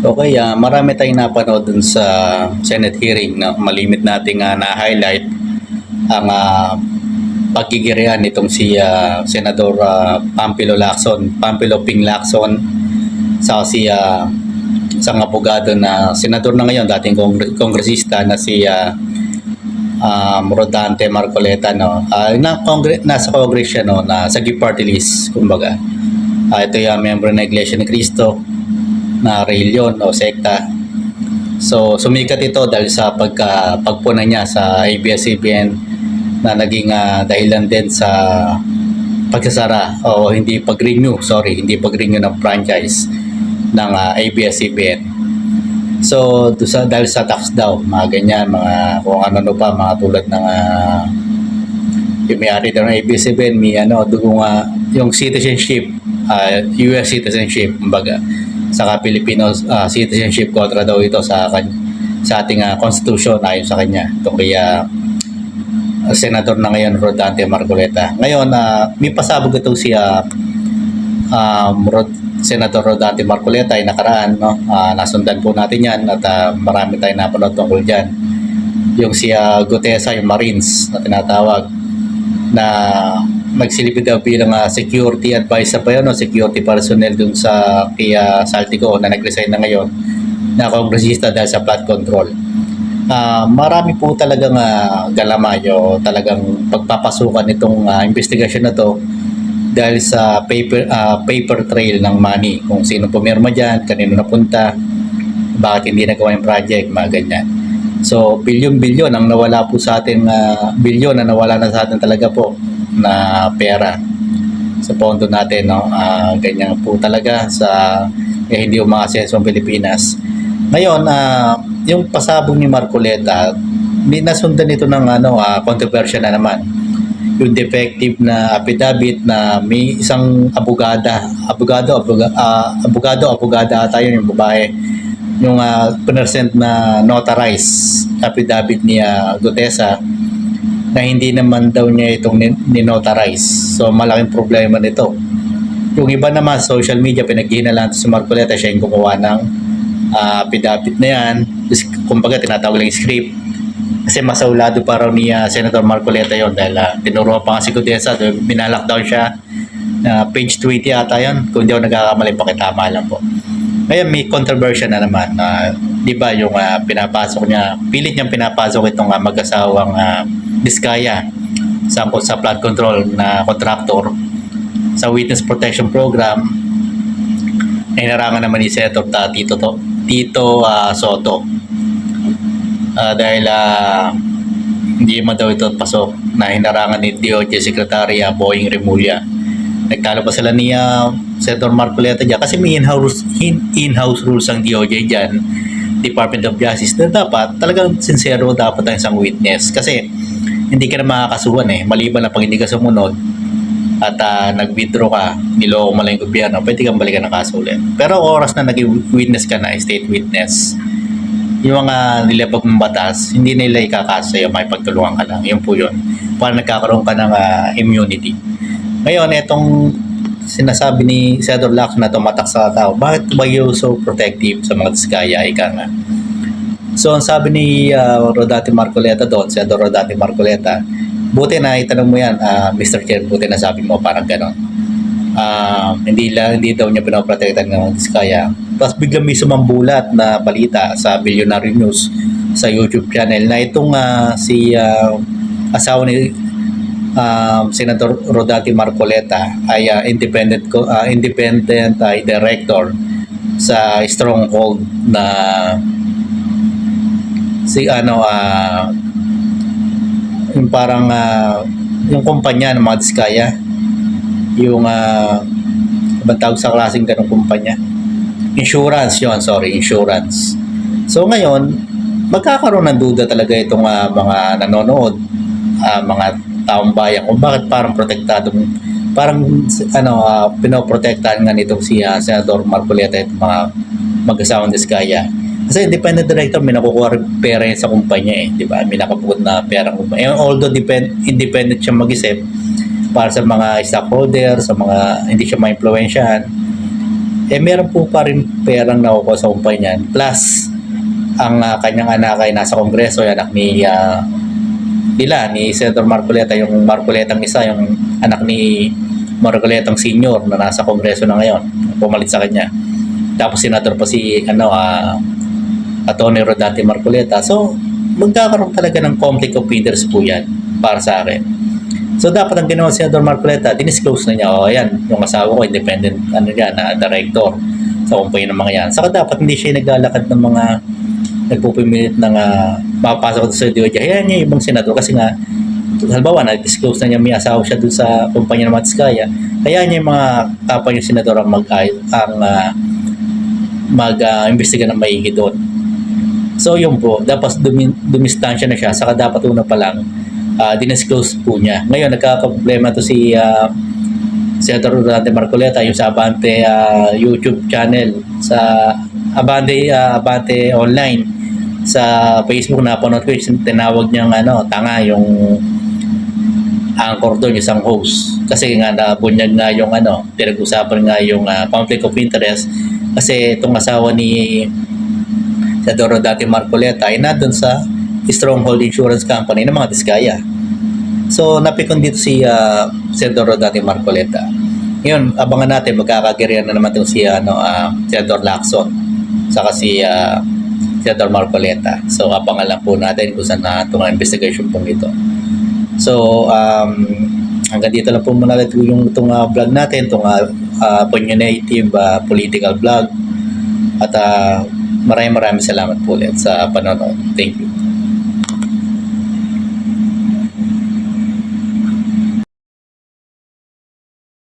Okay, marami tayong napanood dun sa Senate hearing na malimit nating na-highlight ang pagkikirian nitong si Senador Pampilo Lacson, Pampilo Ping Lacson, sa si isang abogado na senador na ngayon, dating kongresista na si Rodante Marcoleta, no. Nasa Congress siya, no, na sa party list, kumbaga. Ito yung member ng Iglesia ni Cristo na reliyon o sekta. So sumikat ito dahil sa pagpuna niya sa ABS-CBN na naging dahilan din sa pagsasara o hindi pag-renew ng franchise ng ABS-CBN. So dahil sa tax daw, mga ganyan, mga kung ano pa, mga tulad ng yung may-ari daw ng ABS-CBN, may dugong yung citizenship, US citizenship, kumbaga, saka Filipino citizenship, kontra daw ito sa ating constitution ayon sa kanya. Itong kaya senador na ngayon, Rodante Marcoleta. Ngayon, may pasabog itong si Senator Rodante Marcoleta ay nakaraan, no? Nasundan po natin yan at marami tayong napanood tungkol dyan. Yung si Gutesa, yung Marines na tinatawag, na nagsilbi daw bilang security advisor pa yun, no? Security personnel dun sa kaya Saltico na nag-resign na ngayon na kongresista dahil sa flood control. Marami po talagang galamayo, talagang pagpapasukan itong investigasyon na to dahil sa paper trail ng money, kung sino pumirma dyan, kanino napunta, bakit hindi nagawa yung project, mga ganyan. So bilyon-bilyon ang nawala po sa atin, bilyon na nawala na sa atin talaga po na pera sa pondo natin, no? Ganyan po talaga sa hindi umaasenso ang Pilipinas. Ngayon, yung pasabog ni Marcoleta, nasundan ito ng controversy na naman. Yung defective na affidavit na may isang abogada ata yun, yung babae, yung present na notarized affidavit ni Gutesa na hindi naman daw niya itong ninotarize. So malaking problema nito. Yung iba naman social media, pinaghihinalaan si Marcoleta, siya yung gumawa ng affidavit na yan. Kumbaga tinatawag lang script. Kasi masaulado pa raw ni Senator Marcoleta yon dahil tinuro pa nga si Gutesa, binalockdown siya. Page 20 ata yun, kung hindi ako nagkakamali, pakitama lang po. Ngayon may controversy na naman, di ba yung pinapasok niya, pilit niyang pinapasok itong mag-asawang Diskaya sangkot sa flood control na contractor sa Witness Protection Program na hinarangan naman ni Senator Tito Soto. Dahil hindi man daw ito pasok na hinarangan ni DOJ Secretary Boying Remulla. Nagtalo pa sila ni Senator Marcoleta dyan kasi may in-house rules ang DOJ dyan, Department of Justice, na dapat talagang sincero dapat ang isang witness kasi hindi ka na makakasuhan maliban na pag hindi ka sumunod at nag-withdraw ka, niloko mo lang yung gobyerno, pwede kang balikan ng kaso ulit. Pero oras na nag-witness ka na, state witness, yung mga nilabag mong batas, hindi nila ikakaso sa'yo, may pagtulungan ka lang. Yun po yun. Para nagkakaroon ka ng immunity. Ngayon, itong sinasabi ni Senator Lacson na tumatak sa tao, bakit ba you so protective sa mga Diskaya? Ika nga. So, ang sabi ni Rodante Marcoleta doon, Senator Rodante Marcoleta, buti na itanong mo yan, Mr. Chair, buti na sabi mo, parang gano'n. Hindi daw niya pinoprotektan ng Diskaya. Tapos biglang may sumambulat na balita sa Billionaire News sa YouTube channel na itong si asawa ni Senator Rodante Marcoleta ay independent director sa Stronghold na si yung parang yung kumpanya ng mga Diskaya, yung tawag sa klaseng ganong kumpanya, insurance. So ngayon magkakaroon ng duda talaga itong mga nanonood, mga taong bayan, kung bakit parang pinoprotektahan nga nitong si Senator Marcoleta at mga mag-asawang Diskaya. Kasi independent director, may nakukuha rin pera sa kumpanya di ba? May nakapugod na pera kumpanya. Although independent siya mag-isip para sa mga stockholder, sa mga hindi siya ma-influensyahan, meron po pa rin perang nakukuha sa kumpanya niyan. Plus, ang kanyang anak ay nasa kongreso, yung anak ni Senator Marcoleta, yung Marcoletang isa, yung anak ni Marcoletang senior na nasa kongreso na ngayon, pumalit sa kanya. Tapos senator pa si Atty. Rodante Marcoleta. So, magkakaroon talaga ng conflict of interest po yan para sa akin. So, dapat ang ginawa si Senator Marcoleta, dinisclose na niya, ayan, yung asawa ko, independent, director sa kumpanya ng mga yan. Saka dapat hindi siya naglalakad ng mga nagpupumilit ng mapapasok sa DOJ. Ayan niya ibang senador kasi nga, halimbawa, nag-disclose na niya may asawa siya dun sa kumpanya ng Matskaya. Kaya niya yung mga kapwa niya senador ang mag-imbestiga ng maigi doon. So yun po, dapat dumistansya na siya, saka dapat una pa lang dinisclose po niya. Ngayon, nagkakaproblema to si Senator Rodante Marcoleta, yung sa Abante YouTube channel, sa Abante Online, sa Facebook na panood ko, tinawag niyang tanga yung anchor doon, isang host. Kasi nga nabunyag nga yung pinag-usapan nga yung conflict of interest, kasi itong asawa ni Senator Rodante Marcoleta ay nandun sa Stronghold Insurance Company ng mga Diskaya. So, napikon dito si Senator Rodante Marcoleta. Ngayon, abangan natin, magkakagirian na naman itong si Senator Lacson, saka si Senator Marcoleta. So, abangan lang po natin kung saan na itong investigation pong ito. So, hanggang dito lang po muna yung itong vlog natin, itong opinionative political vlog. At maraming salamat po ulit sa panonood. Thank you.